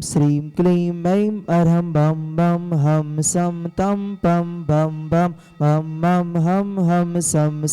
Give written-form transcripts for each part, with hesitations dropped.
श्रीं क्लीं ऐं अरहं बं बं हम सं तं पं बं बं मं मं हम सं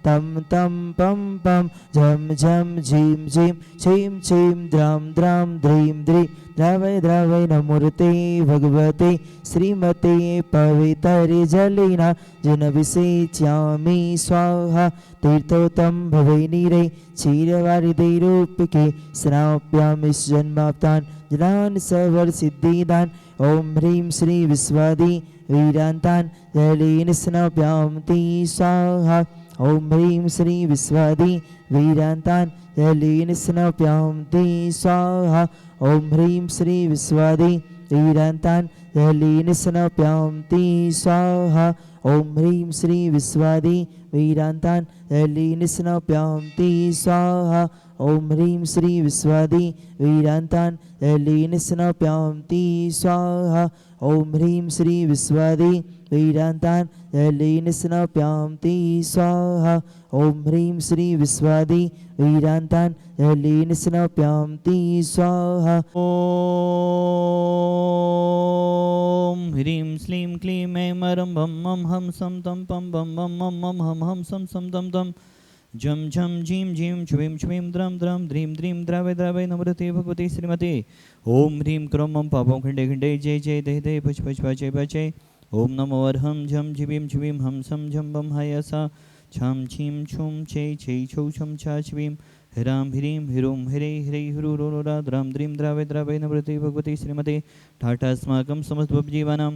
तं तं पं पं झं झं झीं झीं छीं छीं द्रां द्रां द्रीं द्रीं द्रवै द्रवै नमूर्ते भगवते श्रीमते पवित्रजलिना जिनविषेच्यामि स्वाहा तीर्थोत्तम भवै नीरे क्षीरवारिधि रूपके स्नाप्यामि जन्माप्तान् जनान् सर्वसिद्धिदान् ॐ ह्रीं श्री विश्वादि वीरान्तान् जलेन स्नाप्यामि स्वाहा ॐ ह्रीं श्री विश्वादि वीरान्तान् जलेन स्नाप्यामि स्वाहा ॐ ह्रीं श्री विश्वादि वीरान्तान् जलेन स्नाप्यामि स्वाहा ॐ ह्रीं श्री विश्वादि वीरान्तान् जलेन स्नाप्यामि स्वाहा ॐ ह्रीं श्री विश्वादि वीरान्तान् जलेन स्नाप्यामि स्वाहा ॐ ह्रीं श्री विश्वादि वीरान्तान् जलेन स्नाप्यामि स्वाहा ॐ ह्रीं श्री विश्वादि वीरान्तान् जलेन स्नाप्यामि स्वाहा। ॐ ह्रीं श्लीं क्लीं ऐं अरं बं मं हम सं तं पं बं बं मं मं हम सं तं तं झं झं झीं झीं छ्वीं छ्वीं द्रं द्रं द्रीं द्रीं द्रवै द्रवै नमृते भगवते श्रीमते ॐ ह्रीं क्रों मं पापं खण्डे खण्डे जय जय दे दे पच पच पचय पचय ॐ नमो अर्हं झं झिवीं छ्वीं हम सं झं बं हयसा छं छीं छुं छै छै छौ छं छा छ्वीं ह्रां ह्रीं ह्रूं ह्रै ह्रै ह्रुरोरा द्रां द्रीं द्रवै द्रवै नमृते भगवते श्रीमते ठाठास्माकं समस्तभवजीवानां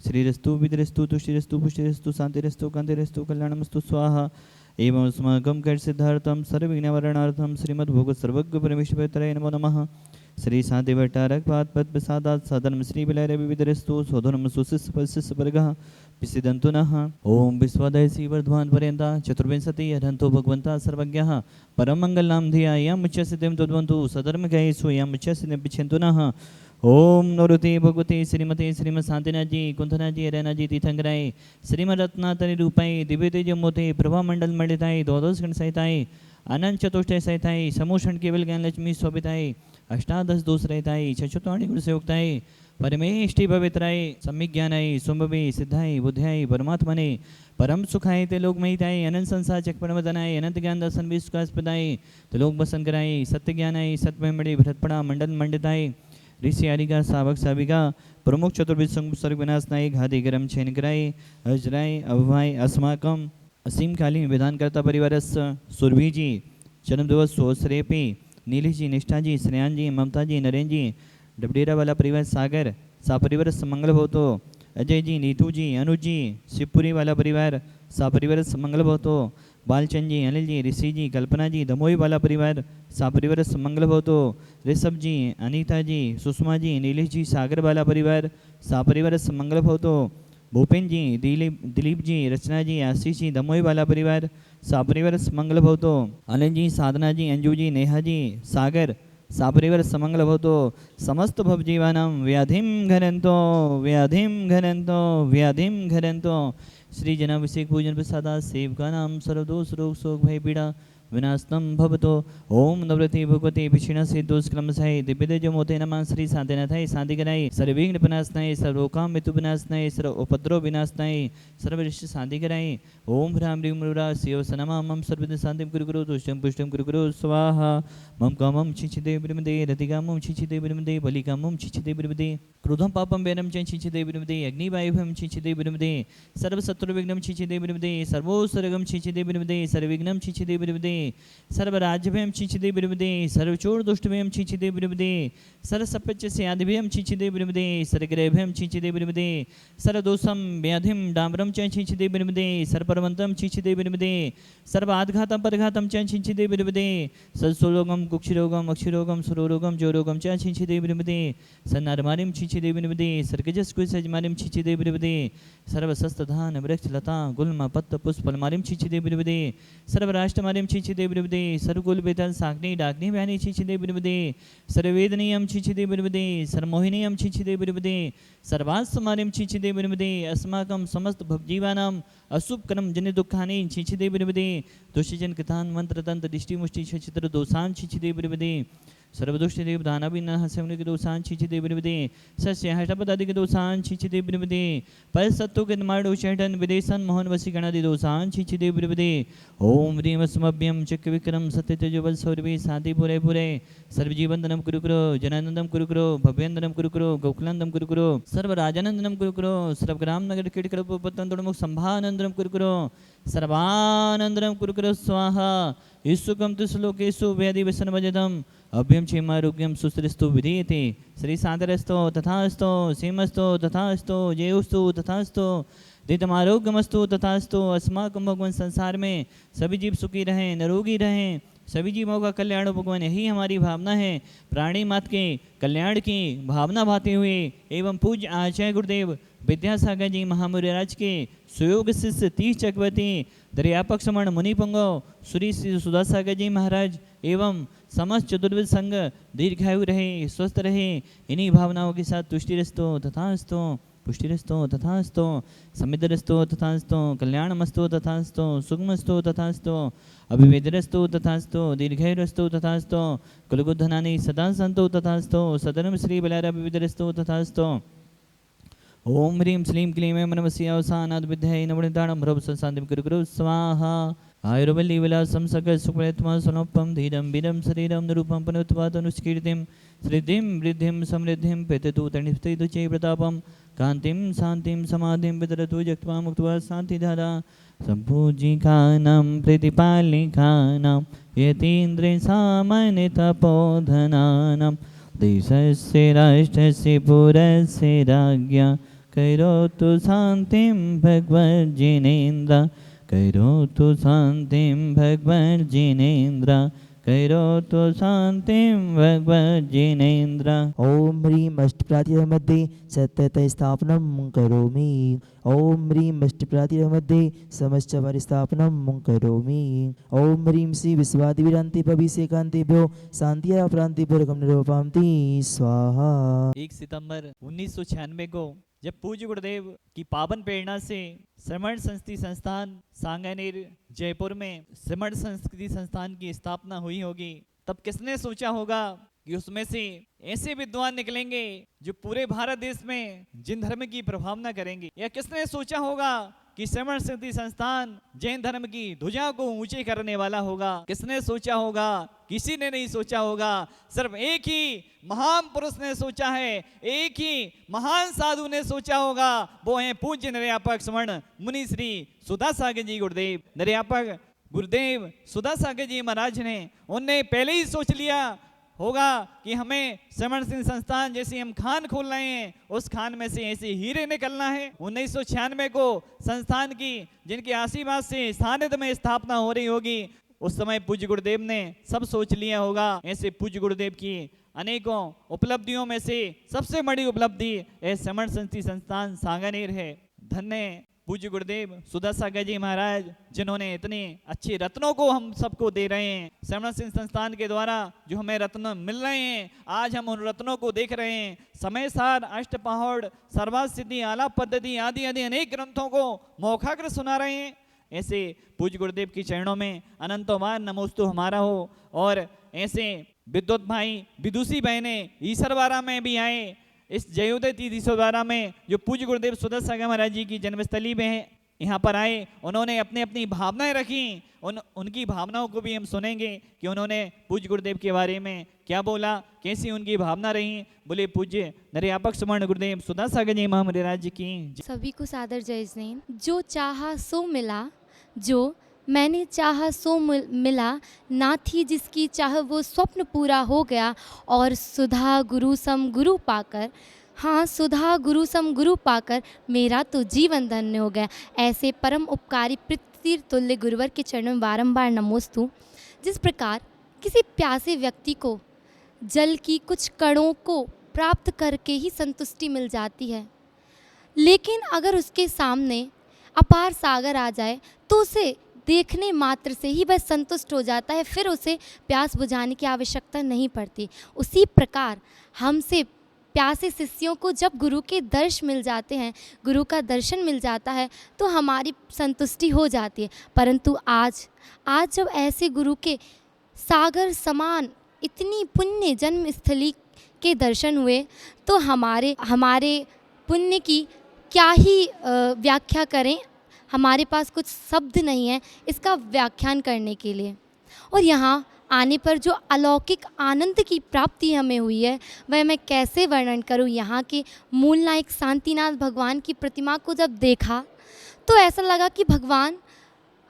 श्रीरस्तु विद्रस्तु तुष्टिरस्तु पुष्टिरस्तु शान्तिरस्तु कान्तिरस्तु कल्याणमस्तु स्वाहा एवं अस्माकं कर्सिद्धार्थं सर्वविघ्नवरणार्थं श्रीमद्भोगसर्वज्ञपरमेश्वराय नमो नमः। श्री शान्तिभट्टारकपादपद्मसादात् सधर्म श्रीविलयविविधरस्तु स्वधर्म सुशिष्यपशिष्यवर्गः पिसिदन्तु नः। ॐ विश्वोदय श्रीवर्धमानपर्यन्ता चतुर्विंशति अरहन्तो भगवन्तः सर्वज्ञः परममङ्गलं धिया यं उच्चसिद्धिं तद्वन्तु सधर्मगयेषु यं उच्चसिद्धिं पिच्छन्तु नः। ओम नौरुते भगवते श्रीमते श्रीमद शांतिनाथजी कुंथनाजी हरनाजी तीर्थंकराय श्रीमद रत्नातरी रूपाय दिव्य तेज मोते प्रभा मंडल मंडिताय द्वादश गण सहिताय अनंत चतुष्टय सहिताय समूषण केवल ज्ञान लक्ष्मी शोभिताय अष्टादश दोष रहताय चतुर्वाणी गुण संयुक्ताय परमेष्टि पवित्राय सम्यक ज्ञानाय सुंभवे सिद्धाय बुद्धाय परमात्मने परम सुखाय ते लोक महिताय अनंत संसार चक परमदनाय अनंत ज्ञान दर्शन विश्वासपदाय ते लोक बसन कराय सत्य ज्ञानाय सत्य मणि भरतपड़ा मंडल मंडिताय ऋषि आरिका सावक साविका प्रमुख चतुर्विद सर्ग विनाशनाय घादी गरम छेन कराय अजराय अभवाय अस्माकम असीम कालीन विधानकर्ता परिवारस्य सुरभि जी जन्म दिवस सोसरेपी नीलेश जी निष्ठा जी श्रेयान जी ममता जी नरेंद्र जी डबडेरा वाला परिवार सागर सा परिवार मंगल भवतो अजय जी नीतू जी अनुज जी शिवपुरी वाला परिवार सा परिवार मंगल भवतो बालचंद जी अनिल जी ऋषि जी कल्पना जी दमोई वाला परिवार सा परिवार मंगल भवतो ऋषभ जी अनीता जी सुषमा जी नीलेश जी सागर वाला परिवार सा परिवार मंगल भवतो भूपेन्द्र जी दिलीप जी रचना जी आशीष जी दमोई वाला परिवार सा परिवार मंगल भवतो अनिल जी साधना जी अंजू जी नेहा जी सागर सा परिवार समंगल भवतो समस्त भवजीवानां व्याधिं घरन्तो श्री जनाभिषेक पूजन प्रसादा सेवकानां सर्वदोष रोग शोक भय पीड़ा विनाशनम भवतो ओम नवरति भगवते भिषिण से दोषक्रमसाय दिव्यतेज मोते नमः श्री शांतिनाथाय शांतिकराय सर्वविघ्न विनाशनाय सर्वोकाम मृत्यु विनाशनाय सर्व उपद्रव विनाशनाय सर्वरिष्ट शांतिकराय ओम ह्रां ह्रीं ह्रूरा शिवसनमा मम सर्वविघ्न शांतिं कुरु कुरु तुष्टिं पुष्टिं कुरु कुरु स्वाहा मम कामं छिचिदे विरमदे रतिकामं छिचिदे विरमदे बलिकामं छिचिदे विरमदे क्रोधं पापं वैरं च छिचिदे विरमदे अग्निवायुभं छिचिदे विरमदे सर्वशत्रुविघ्नं छिचिदे विरमदे सर्वोत्सर्गं छिचिदे विरमदे सर्वविघ्नं छिचिदे विरमदे सर्वराज्यभयं छिचिदे विरमदे सर्वचोर दुष्टभयं छिचिदे विरमदे सर्वसपच्च से आदिभयं छिचिदे विरमदे सर्वग्रहभयं छिचिदे विरमदे सर्वदोषं व्याधिं डाम्बरं च छिचिदे विरमदे सर्वपर्वन्तं छिचिदे विरमदे सर्वाघातं परघातं च छिचिदे विरमदे सर्वसुरोगं कुक्षिरोगं अक्षिरोगं सुरोरोगं जोरोगं च छिचिदे विरमदे सन्नारमारिं छिचिदे विरमदे सर्गजस्कुसजमारिं छिचिदे विरमदे सर्वशस्त्रधान वृक्षलता गुल्म पत्र पुष्पलमारिं छिचिदे विरमदे सर्वराष्ट्रमारिं छिचिदे विरमदे सर्वकुल वेतन साग्नि डाग्नि व्यानि छिचिदे विरमदे सर्ववेदनीयं छिचिदे विरमदे सर्वमोहिनीयं छिचिदे विरमदे सर्वास्मारिं छिचिदे विरमदे अस्माकं समस्त भवजीवानाम् अशुभ कर्म जन्य दुःखानि छिचिदे विरमदे दुष्टजन कृतान् मंत्र तंत्र दिष्टि मुष्टि छचित्र दोषान् छिचिदे विरमदे सर्वदुष्टदेव दानविन हस्यमुनिक दोषान् छिचिते विनिविदे सस्य हष्टपदादिक दोषान् छिचिते विनिविदे परसत्तु किन्माडो चैटन विदेशन मोहन वशीकरणादि दोषान् छिचिते विनिविदे ओम ह्रीं स्मभ्यं चक्र विक्रम सत्यतेजवल सौरभे शांति पुरे पुरे सर्वजीवंदनम कुरु कुरु जनानंदम कुरु कुरु भव्यंदनम कुरु कुरु गौकुलंदम कुरु कुरु सर्वराजानंदनम कुरु कुरु सर्वग्राम नगर कीटकल्पपतंतुमुख संभानंदनम कुरु कुरु सर्वानंदनम कुरु कुरु स्वाहा ईसुकम तुश्लोकेषु व्याधि व्यसनवजदम अभ्यम क्षेमारोग्यम सुश्रेष्ठो विधीयते श्री सादरस्तो तथास्तो सीमस्तो तथास्तो जयोस्तु तथास्तो दितमारोग्यमस्तु तथास्तो अस्माकं भगवान संसार में सभी जीव सुखी रहें निरोगी रहें सभी जीवों का कल्याण भगवान यही हमारी भावना है। प्राणी मात के कल्याण की भावना भाते हुए एवं पूज्य आचार्य गुरुदेव विद्यासागर जी महामुराज के सुयोग शिष्य 30 चक्रवर्ती दरियापक समण मुनिपुंगो श्री सुधासागर जी महाराज एवं समस्त चतुर्विद संघ दीर्घायु रहे स्वस्थ रहे इन्हीं भावनाओं के साथ तुष्टिरस्तो तथास्तो पुष्टिरस्तो तथास्तो समिद्धरस्तो तथास्तो कल्याणमस्तो तथास्तो सुगमस्तो तथास्तो अभिवेदरस्तो तथास्तो दीर्घायुरस्तो तथास्तो कुलगुद्धनानि सदा संतो तथास्तो सदनम श्री बलारा विविधरस्तो तथास्तो ओम ह्रीं श्लीं क्लीं ऐं नमस्य अवसानाद विद्याय नवनिदानं भ्रव संसान्तिं कुरु कुरु स्वाहा आयुर्वल्ली विलासं सकल सुखत्मा सुनोपम धीरं वीरं शरीरं निरूपं पुनरुत्पादनुष्कीर्तिं श्रीधिं वृद्धिं समृद्धिं पेततु तणिस्तुचे प्रतापं कांतिं शांतिं समाधिं विदरतु जक्त्वा मुक्त्वा शान्तिधारा सम्पूजिकानां प्रतिपालिकानां यतीन्द्रे सामान्यतपोधनानां देशस्य राष्ट्रस्य पुरस्य राज्ञा करोतु शान्तिं भगवज्जिनेन्द्र करोतु शान्तिं भगवज्जिनेन्द्र करोतु शान्तिं भगवज्जिनेन्द्र ओम ह्रीं अष्टप्रातिः मध्ये सत्यतः स्थापनं करोमि ओम ह्रीं अष्टप्रातिः मध्ये समश्च परिस्थापनं करोमि ओम ह्रीं श्री विश्वादिविरान्तिभविषेकान्तिभ्यो शान्तिया प्रान्तिपूर्वकं निरूपान्ति स्वाहा। 1 सितंबर 1996 को जब पूज्य गुरुदेव की पावन प्रेरणा से श्रमण संस्कृति संस्थान सांगानेर जयपुर में श्रमण संस्कृति संस्थान की स्थापना हुई होगी, तब किसने सोचा होगा कि उसमें से ऐसे विद्वान निकलेंगे जो पूरे भारत देश में जिन धर्म की प्रभावना करेंगे। या किसने सोचा होगा कि श्रमण संस्कृति संस्थान जैन धर्म की ध्वजा को ऊंचे करने वाला होगा। किसने सोचा होगा? किसी ने नहीं सोचा होगा। सिर्फ एक ही महान पुरुष ने सोचा है, एक ही महान साधु ने सोचा होगा, वो है पूज्य निर्यापक स्वर्ण मुनि श्री सुधासागर जी गुरुदेव। निर्यापक गुरुदेव सुधासागर जी महाराज ने उनने पहले ही सोच लिया होगा कि हमें श्रमण सिंह संस्थान जैसे हम खान खोल रहे हैं, उस खान में से ऐसे हीरे निकलना है। 1996 को संस्थान की जिनके आशीर्वाद से सानिध्य में स्थापना हो रही होगी, उस समय पूज्य गुरुदेव ने सब सोच लिया होगा। ऐसे पूज्य गुरुदेव की अनेकों उपलब्धियों में से सबसे बड़ी उपलब्धि श्रमण संस्कृति संस्थान सांगानेर है। धन्य पूज्य गुरुदेव सुधासागर जी महाराज, जिन्होंने इतने अच्छे रत्नों को हम सबको दे रहे हैं। श्रमण सिंह संस्थान के द्वारा जो हमें रत्न मिल रहे हैं, आज हम उन रत्नों को देख रहे हैं। समय सार, अष्टपहौड़, सर्वासिद्धि, आलाप पद्धति आदि आदि अनेक ग्रंथों को मौखाग्र सुना रहे हैं। ऐसे पूज्य गुरुदेव की चरणों में अनंतोवार नमोस्तु हमारा हो। और ऐसे विद्वत भाई, विदुषी बहनें ईश्वरवारा में भी आए। इस जयोदय तीर्थीश्वरवारा में जो पूज्य गुरुदेव सुधासागर महाराज जी की जन्मस्थली में है, यहाँ पर आए, उन्होंने अपनी अपनी भावनाएं रखी। उनकी भावनाओं को भी हम सुनेंगे कि उन्होंने पूज्य गुरुदेव के बारे में क्या बोला, कैसी उनकी भावना रही। बोले पूज्य निर्यापक स्वर्ण गुरुदेव सुधासागर जी महाराज जी की। सभी को सादर जय जैन। जो चाहा सो मिला, जो मैंने चाहा सो मिला, ना थी जिसकी चाह वो स्वप्न पूरा हो गया। और सुधा गुरु सम गुरु पाकर, हाँ सुधा गुरु सम गुरु पाकर मेरा तो जीवन धन्य हो गया। ऐसे परम उपकारी पृथ्वी तुल्य गुरुवर के चरणों में बारंबार नमोस्तु। जिस प्रकार किसी प्यासे व्यक्ति को जल की कुछ कणों को प्राप्त करके ही संतुष्टि मिल जाती है, लेकिन अगर उसके सामने अपार सागर आ जाए तो उसे देखने मात्र से ही वह संतुष्ट हो जाता है, फिर उसे प्यास बुझाने की आवश्यकता नहीं पड़ती। उसी प्रकार हमसे प्यासे शिष्यों को जब गुरु के दर्श मिल जाते हैं, गुरु का दर्शन मिल जाता है, तो हमारी संतुष्टि हो जाती है। परंतु आज जब ऐसे गुरु के सागर समान इतनी पुण्य जन्मस्थली के दर्शन हुए तो हमारे हमारे पुण्य की क्या ही व्याख्या करें। हमारे पास कुछ शब्द नहीं है इसका व्याख्यान करने के लिए। और यहाँ आने पर जो अलौकिक आनंद की प्राप्ति हमें हुई है वह मैं कैसे वर्णन करूँ। यहाँ के मूल नायक शांतिनाथ भगवान की प्रतिमा को जब देखा तो ऐसा लगा कि भगवान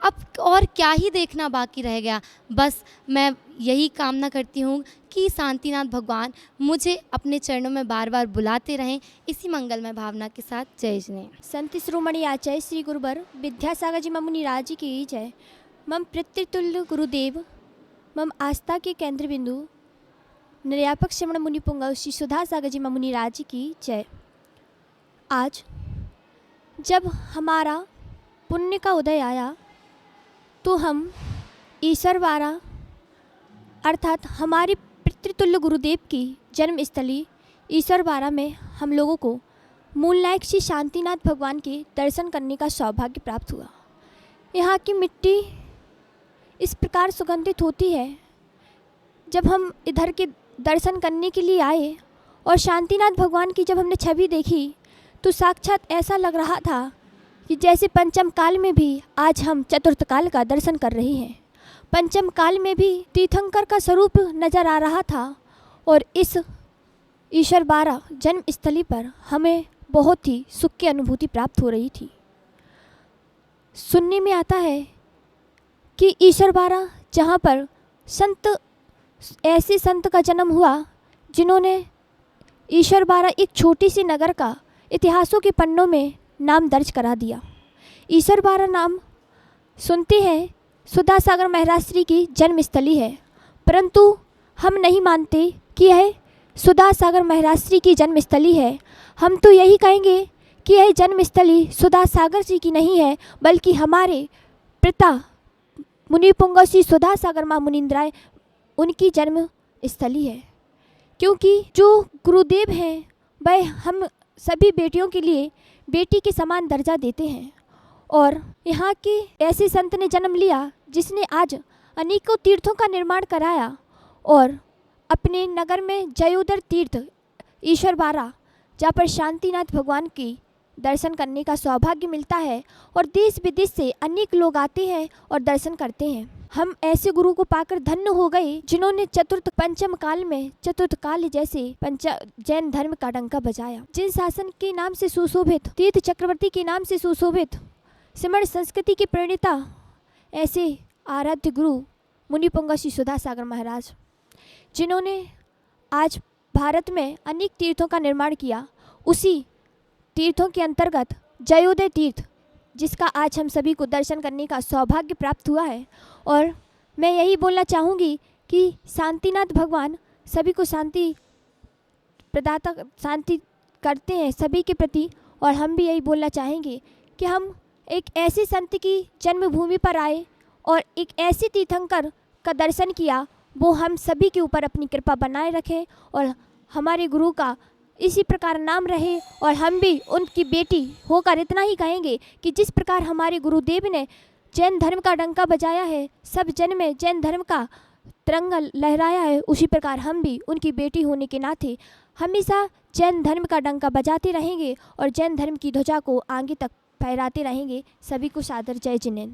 अब और क्या ही देखना बाकी रह गया। बस मैं यही कामना करती हूँ कि शांतिनाथ भगवान मुझे अपने चरणों में बार बार बुलाते रहें। इसी मंगलमय भावना के साथ जय जिनेन्द्र। संत शिरोमणि आचार्य श्री गुरुवर विद्यासागर जी ममुनि राज जी की जय। मम पितृतुल्य गुरुदेव मम आस्था के केंद्र बिंदु निर्यापक श्रवण मुनि पुंगव श्री सुधा सागर जी ममुनि राज जी की जय। आज जब हमारा पुण्य का उदय आया तो हम ईश्वरवाड़ा अर्थात हमारे पितृतुल्य गुरुदेव की जन्मस्थली ईश्वरवाड़ा में हम लोगों को मूल नायक श्री शांतिनाथ भगवान के दर्शन करने का सौभाग्य प्राप्त हुआ। यहाँ की मिट्टी इस प्रकार सुगंधित होती है। जब हम इधर के दर्शन करने के लिए आए और शांतिनाथ भगवान की जब हमने छवि देखी तो साक्षात ऐसा लग रहा था कि जैसे पंचम काल में भी आज हम चतुर्थ काल का दर्शन कर रहे हैं। पंचम काल में भी तीर्थंकर का स्वरूप नजर आ रहा था और इस ईश्वरवाड़ा जन्मस्थली पर हमें बहुत ही सुख की अनुभूति प्राप्त हो रही थी। सुनने में आता है कि ईश्वरवाड़ा जहाँ पर ऐसे संत का जन्म हुआ जिन्होंने ईश्वरवाड़ा एक छोटी सी नगर का इतिहासों के पन्नों में नाम दर्ज करा दिया। ईश्वरवाड़ा नाम सुनते हैं सुधा सागर महाराज श्री की जन्मस्थली है, परंतु हम नहीं मानते कि यह सुधा सागर महाराज श्री की जन्मस्थली है। हम तो यही कहेंगे कि यह जन्मस्थली सुधा सागर जी की नहीं है बल्कि हमारे पिता मुनि पुंगव श्री सुधा सागर माँ मुनिंद्राय उनकी जन्म स्थली है। क्योंकि जो गुरुदेव हैं वह हम सभी बेटियों के लिए बेटी के समान दर्जा देते हैं और यहाँ के ऐसे संत ने जन्म लिया जिसने आज अनेकों तीर्थों का निर्माण कराया और अपने नगर में जयोदर तीर्थ ईश्वरवाड़ा जहाँ पर शांतिनाथ भगवान की दर्शन करने का सौभाग्य मिलता है और देश विदेश से अनेक लोग आते हैं और दर्शन करते हैं। हम ऐसे गुरु को पाकर धन्य हो गए जिन्होंने चतुर्थ पंचम काल में चतुर्थ काल जैसे जैन धर्म का डंका बजाया। जिन शासन के नाम से सुशोभित, तीर्थ चक्रवर्ती के नाम से सुशोभित, सिमर संस्कृति के प्रणेता ऐसे आराध्य गुरु मुनि पुंगव श्री सुधा सागर महाराज जिन्होंने आज भारत में अनेक तीर्थों का निर्माण किया, उसी तीर्थों के अंतर्गत जयोदय तीर्थ जिसका आज हम सभी को दर्शन करने का सौभाग्य प्राप्त हुआ है। और मैं यही बोलना चाहूँगी कि शांतिनाथ भगवान सभी को शांति प्रदाता शांति करते हैं सभी के प्रति और हम भी यही बोलना चाहेंगे कि हम एक ऐसे संत की जन्मभूमि पर आए और एक ऐसे तीर्थंकर का दर्शन किया, वो हम सभी के ऊपर अपनी कृपा बनाए रखें और हमारे गुरु का इसी प्रकार नाम रहे और हम भी उनकी बेटी होकर इतना ही कहेंगे कि जिस प्रकार हमारे गुरुदेव ने जैन धर्म का डंका बजाया है, सब जन में जैन धर्म का तिरंगा लहराया है, उसी प्रकार हम भी उनकी बेटी होने के नाते हमेशा जैन धर्म का डंका बजाते रहेंगे और जैन धर्म की ध्वजा को आगे तक फहराते रहेंगे। सभी को सादर जय जिनेन्द्र।